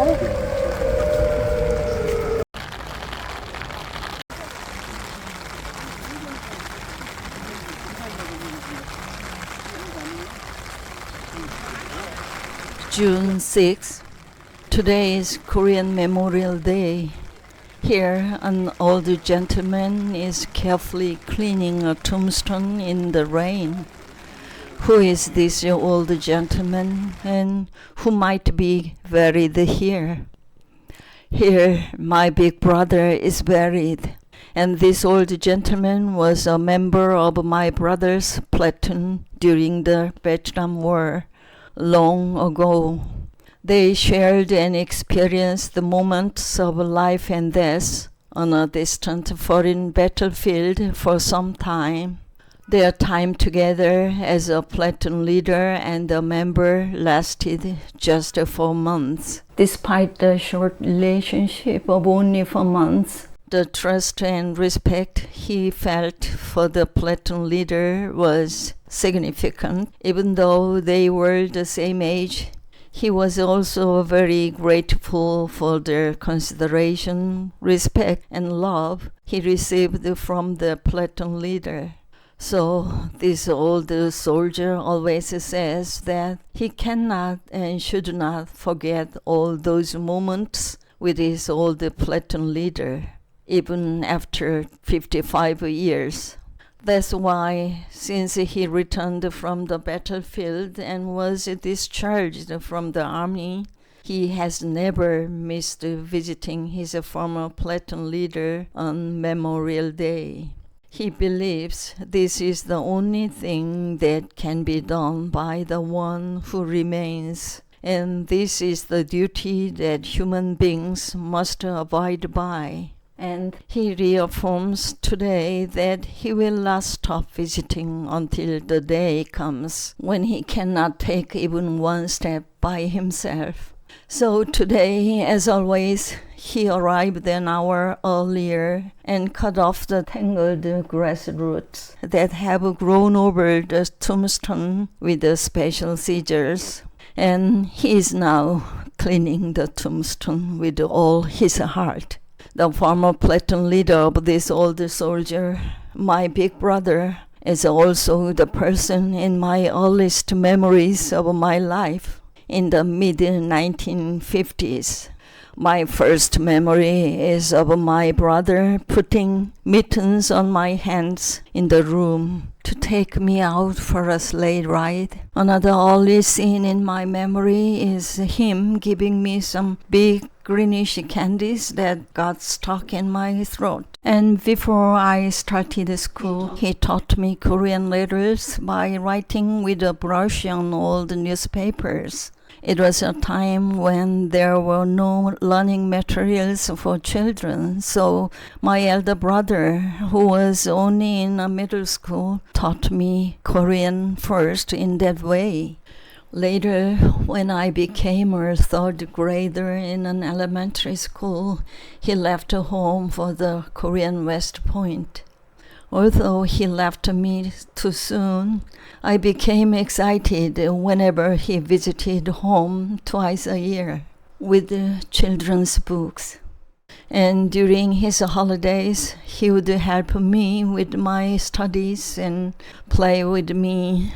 June 6. Today is Korean Memorial Day. Here, an older gentleman is carefully cleaning a tombstone in the rain. Who is this old gentleman, and who might be buried here? Here, my big brother is buried, and this old gentleman was a member of my brother's platoon during the Vietnam War. Long ago, they shared and experienced the moments of life and death on a distant foreign battlefield for some time. Their time together as a platoon leader and a member lasted just 4 months. Despite the short relationship of only 4 months, the trust and respect he felt for the platoon leader was significant. Even though they were the same age, he was also very grateful for the consideration, respect, and love he received from the platoon leader. So this old soldier always says that he cannot and should not forget all those moments with his old platoon leader, even after 55 years. That's why, since he returned from the battlefield and was discharged from the army, he has never missed visiting his former platoon leader on Memorial Day. He believes this is the only thing that can be done by the one who remains, and this is the duty that human beings must abide by. And he reaffirms today that he will not stop visiting until the day comes when he cannot take even one step by himself. So today, as always, he arrived an hour earlier and cut off the tangled grass roots that have grown over the tombstone with the special scissors. And he is now cleaning the tombstone with all his heart. The former platoon leader of this old soldier, my big brother, is also the person in my earliest memories of my life in the mid-1950s. My first memory is of my brother putting mittens on my hands in the room to take me out for a sleigh ride. Another early scene in my memory is him giving me some big greenish candies that got stuck in my throat. And before I started school, he taught me Korean letters by writing with a brush on old newspapers. It was a time when there were no learning materials for children, so my elder brother, who was only in a middle school, taught me Korean first in that way. Later, when I became a third grader in an elementary school, he left home for the Korean West Point. Although he left me too soon, I became excited whenever he visited home twice a year with children's books. And during his holidays, he would help me with my studies and play with me.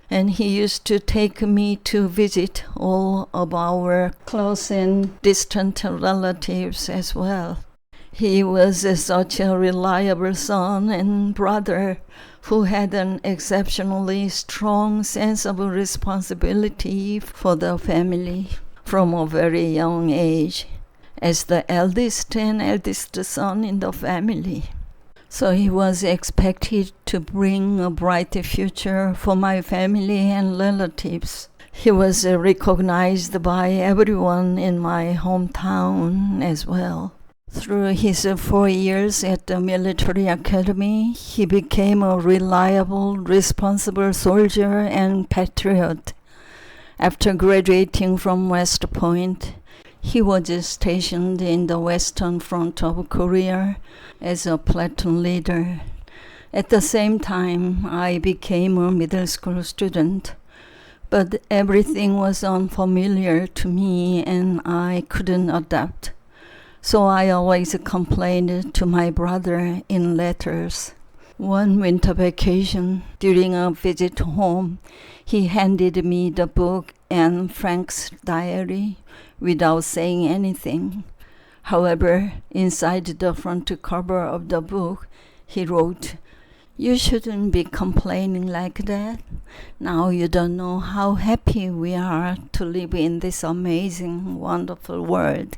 And he used to take me to visit all of our close and distant relatives as well. He was such a reliable son and brother who had an exceptionally strong sense of responsibility for the family from a very young age, as the eldest son in the family. So he was expected to bring a bright future for my family and relatives. He was recognized by everyone in my hometown as well. Through his 4 years at the military academy, he became a reliable, responsible soldier and patriot. After graduating from West Point, he was stationed in the Western Front of Korea as a platoon leader. At the same time, I became a middle school student. But everything was unfamiliar to me and I couldn't adapt. So I always complained to my brother in letters. One winter vacation, during a visit home, he handed me the book Anne Frank's diary without saying anything. However, inside the front cover of the book, he wrote, "You shouldn't be complaining like that. Now you don't know how happy we are to live in this amazing, wonderful world.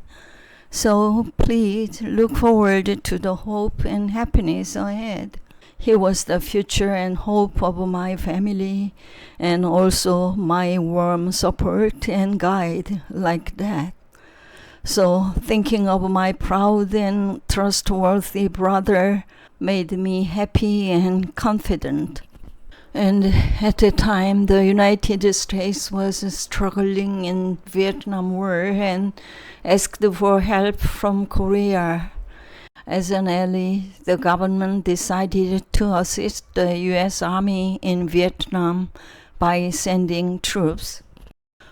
So please look forward to the hope and happiness ahead." He was the future and hope of my family and also my warm support and guide like that. So thinking of my proud and trustworthy brother made me happy and confident. And at the time, the United States was struggling in Vietnam War and asked for help from Korea. As an ally, the government decided to assist the U.S. Army in Vietnam by sending troops.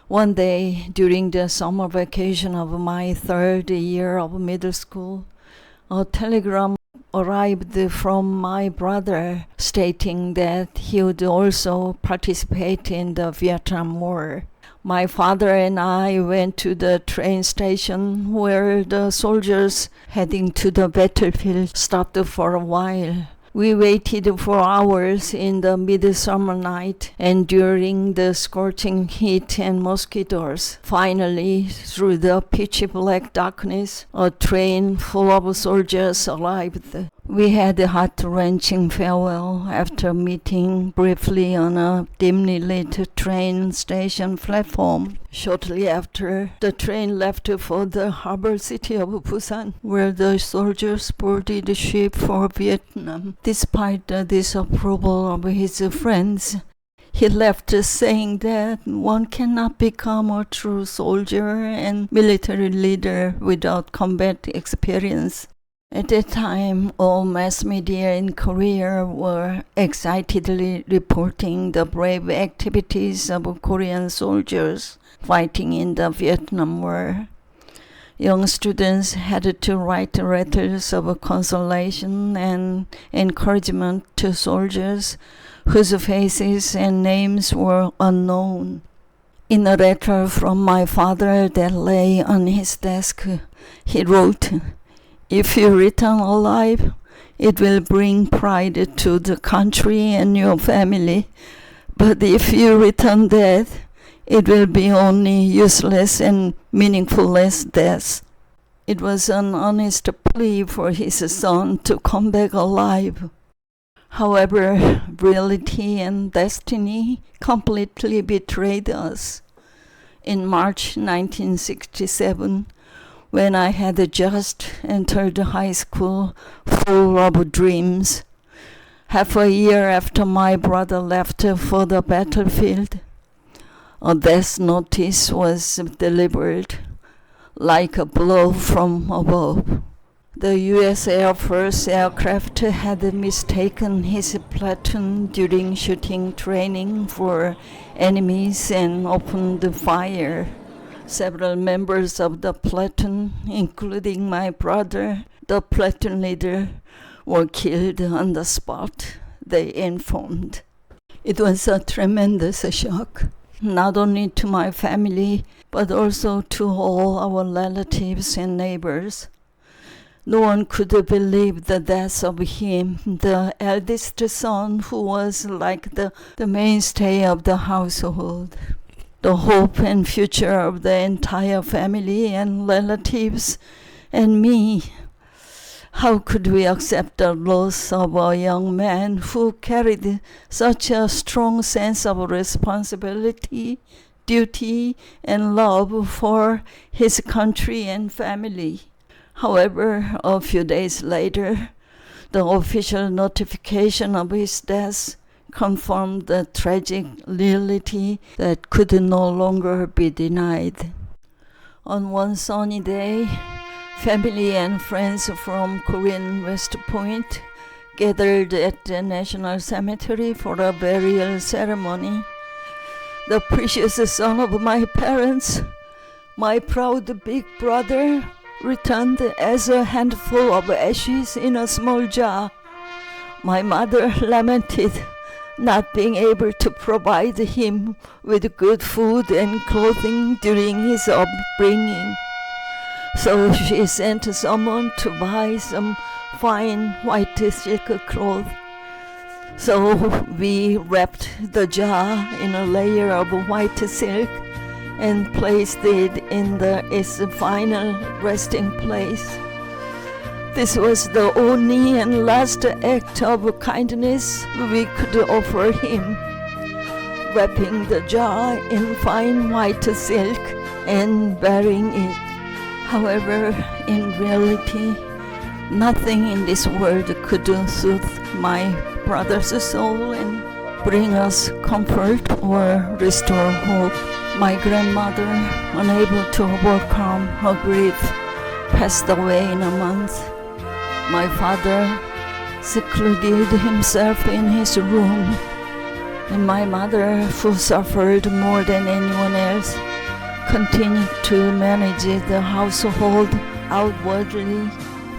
One day, during the summer vacation of my third year of middle school, a telegram arrived from my brother stating that he would also participate in the Vietnam War. My father and I went to the train station where the soldiers heading to the battlefield stopped for a while. We waited for hours in the midsummer night and during the scorching heat and mosquitoes. Finally, through the pitchy black darkness, a train full of soldiers arrived. We had a heart-wrenching farewell after meeting briefly on a dimly lit train station platform. Shortly after, the train left for the harbor city of Busan, where the soldiers boarded ship for Vietnam. Despite the disapproval of his friends, he left saying that one cannot become a true soldier and military leader without combat experience. At that time, all mass media in Korea were excitedly reporting the brave activities of Korean soldiers fighting in the Vietnam War. Young students had to write letters of consolation and encouragement to soldiers whose faces and names were unknown. In a letter from my father that lay on his desk, he wrote, "If you return alive, it will bring pride to the country and your family. But if you return dead, it will be only useless and meaningless death." It was an honest plea for his son to come back alive. However, reality and destiny completely betrayed us. In March 1967, when I had just entered high school full of dreams, half a year after my brother left for the battlefield, a death notice was delivered, like a blow from above. The U.S. Air Force aircraft had mistaken his platoon during shooting training for enemies and opened fire. Several members of the platoon, including my brother, the platoon leader, were killed on the spot, they informed. It was a tremendous shock, not only to my family, but also to all our relatives and neighbors. No one could believe the death of him, the eldest son who was like the mainstay of the household, the hope and future of the entire family and relatives, and me. How could we accept the loss of a young man who carried such a strong sense of responsibility, duty, and love for his country and family? However, a few days later, the official notification of his death confirmed the tragic reality that could no longer be denied. On one sunny day, family and friends from Korean West Point gathered at the National Cemetery for a burial ceremony. the precious son of my parents, my proud big brother, returned as a handful of ashes in a small jar. My mother lamented not being able to provide him with good food and clothing during his upbringing. So she sent someone to buy some fine white silk cloth. So we wrapped the jar in a layer of white silk and placed it in its final resting place. This was the only and last act of kindness we could offer him, wrapping the jar in fine white silk and burying it. However, in reality, nothing in this world could soothe my brother's soul and bring us comfort or restore hope. My grandmother, unable to overcome her grief, passed away in a month. My father secluded himself in his room, and my mother, who suffered more than anyone else, continued to manage the household outwardly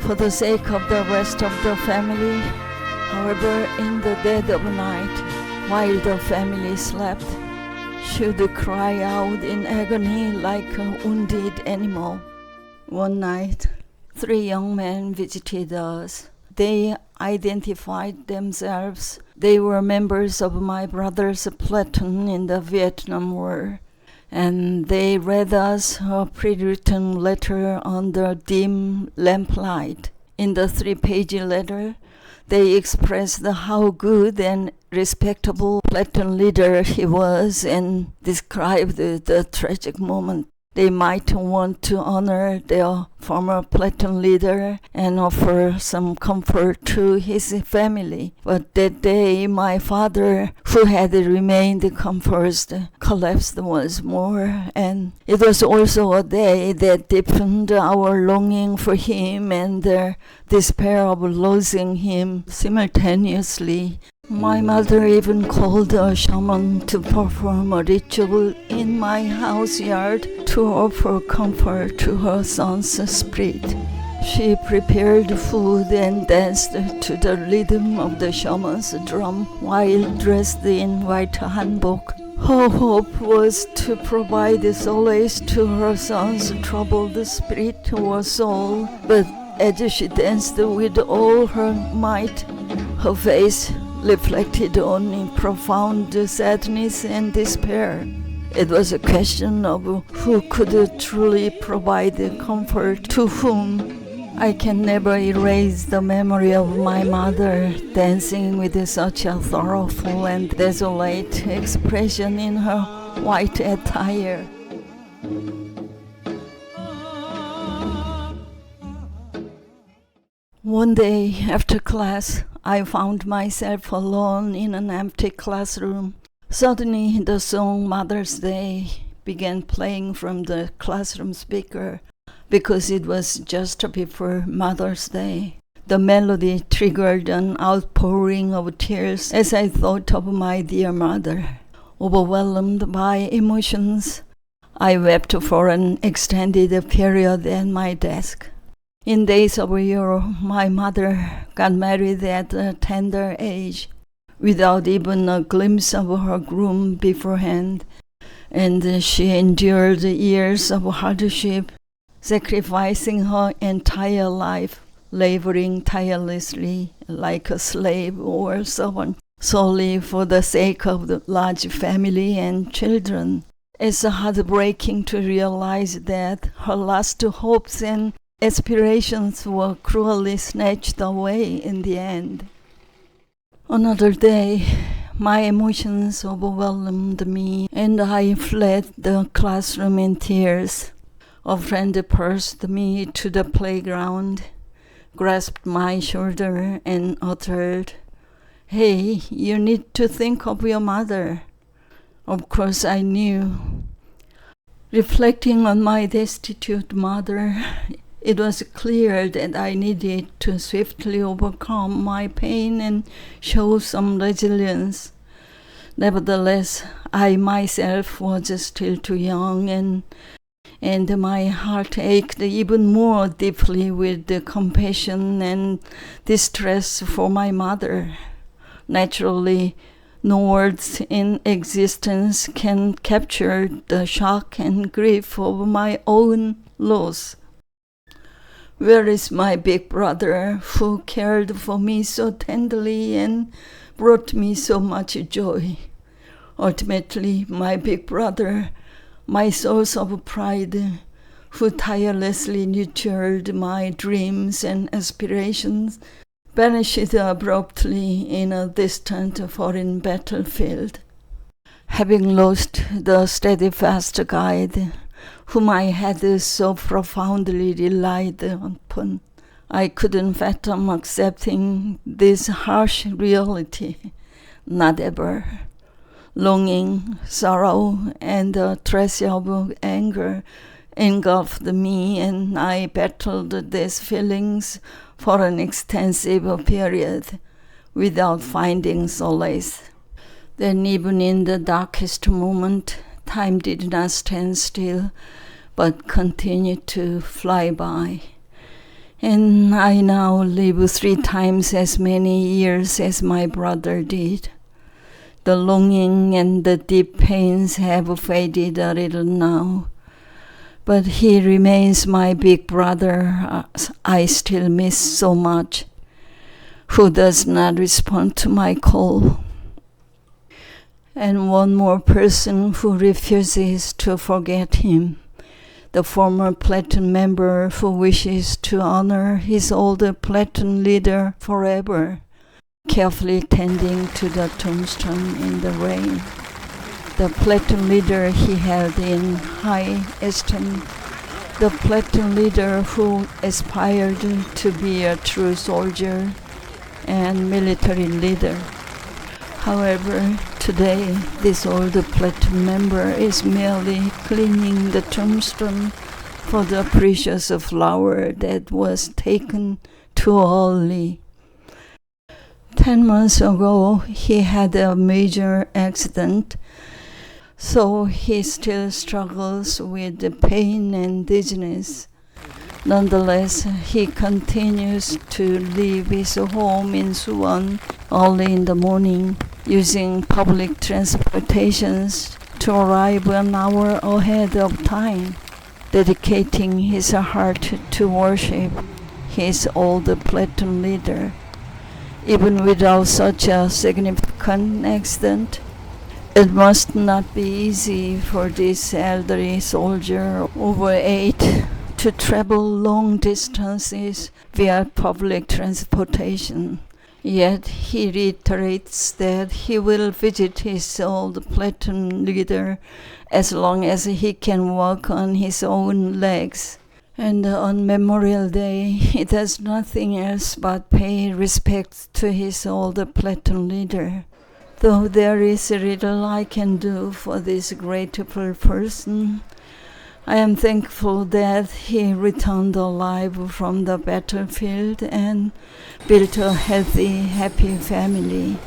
for the sake of the rest of the family. However, in the dead of night, while the family slept, she would cry out in agony like a wounded animal. One night, 3 young men visited us. They identified themselves. They were members of my brother's platoon in the Vietnam War, and they read us a pre-written letter under dim lamplight. In the 3-page letter, they expressed how good and respectable platoon leader he was and described the tragic moment. They might want to honor their former platoon leader and offer some comfort to his family. But that day, my father, who had remained composed, collapsed once more. And it was also a day that deepened our longing for him and the despair of losing him simultaneously. My mother even called a shaman to perform a ritual in my house yard to offer comfort to her son's spirit. She prepared food and danced to the rhythm of the shaman's drum while dressed in white hanbok. Her hope was to provide solace to her son's troubled spirit or soul, but as she danced with all her might, her face reflected only profound sadness and despair. It was a question of who could truly provide comfort to whom. I can never erase the memory of my mother dancing with such a sorrowful and desolate expression in her white attire. One day after class, I found myself alone in an empty classroom. Suddenly, the song Mother's Day began playing from the classroom speaker because it was just before Mother's Day. The melody triggered an outpouring of tears as I thought of my dear mother. Overwhelmed by emotions, I wept for an extended period at my desk. In days of yore, my mother got married at a tender age, without even a glimpse of her groom beforehand, and she endured years of hardship, sacrificing her entire life, laboring tirelessly like a slave or servant, solely for the sake of the large family and children. It's heartbreaking to realize that her last hopes and aspirations were cruelly snatched away in the end. Another day, my emotions overwhelmed me and I fled the classroom in tears. A friend pursued me to the playground, grasped my shoulder and uttered, "Hey, you need to think of your mother." Of course I knew. Reflecting on my destitute mother, it was clear that I needed to swiftly overcome my pain and show some resilience. Nevertheless, I myself was still too young, and my heart ached even more deeply with the compassion and distress for my mother. Naturally, no words in existence can capture the shock and grief of my own loss. Where is my big brother who cared for me so tenderly and brought me so much joy? Ultimately, my big brother, my source of pride, who tirelessly nurtured my dreams and aspirations, vanished abruptly in a distant foreign battlefield. Having lost the steadfast guide whom I had so profoundly relied upon, I couldn't fathom accepting this harsh reality. Not ever. Longing, sorrow, and a trace of anger engulfed me, and I battled these feelings for an extensive period without finding solace. Then, even in the darkest moment, time did not stand still, but continued to fly by. And I now live 3 times as many years as my brother did. The longing and the deep pains have faded a little now, but he remains my big brother I still miss so much, who does not respond to my call. And one more person who refuses to forget him, the former platoon member who wishes to honor his older platoon leader forever, carefully tending to the tombstone in the rain. The platoon leader he held in high esteem, the platoon leader who aspired to be a true soldier and military leader. However, today this old platoon member is merely cleaning the tombstone for the precious flower that was taken too early. 10 months ago, he had a major accident, so he still struggles with the pain and dizziness. Nonetheless, he continues to leave his home in Suwon early in the morning, using public transportations to arrive an hour ahead of time, dedicating his heart to worship his old platoon leader. Even without such a significant accident, it must not be easy for this elderly soldier over 8 to travel long distances via public transportation. Yet he reiterates that he will visit his old platoon leader as long as he can walk on his own legs. And on Memorial Day, he does nothing else but pay respect to his old platoon leader. Though there is little I can do for this grateful person, I am thankful that he returned alive from the battlefield and built a healthy, happy family.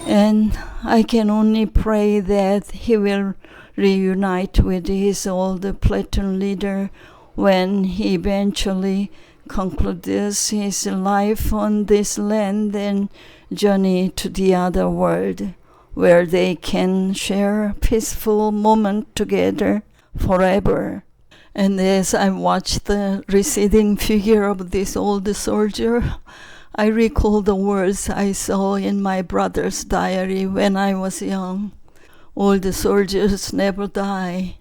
And I can only pray that he will reunite with his old platoon leader when he eventually concludes his life on this land and journey to the other world, where they can share a peaceful moment together forever. And as I watch the receding figure of this old soldier, I recall the words I saw in my brother's diary when I was young. Old soldiers never die.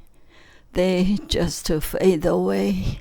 They just fade away.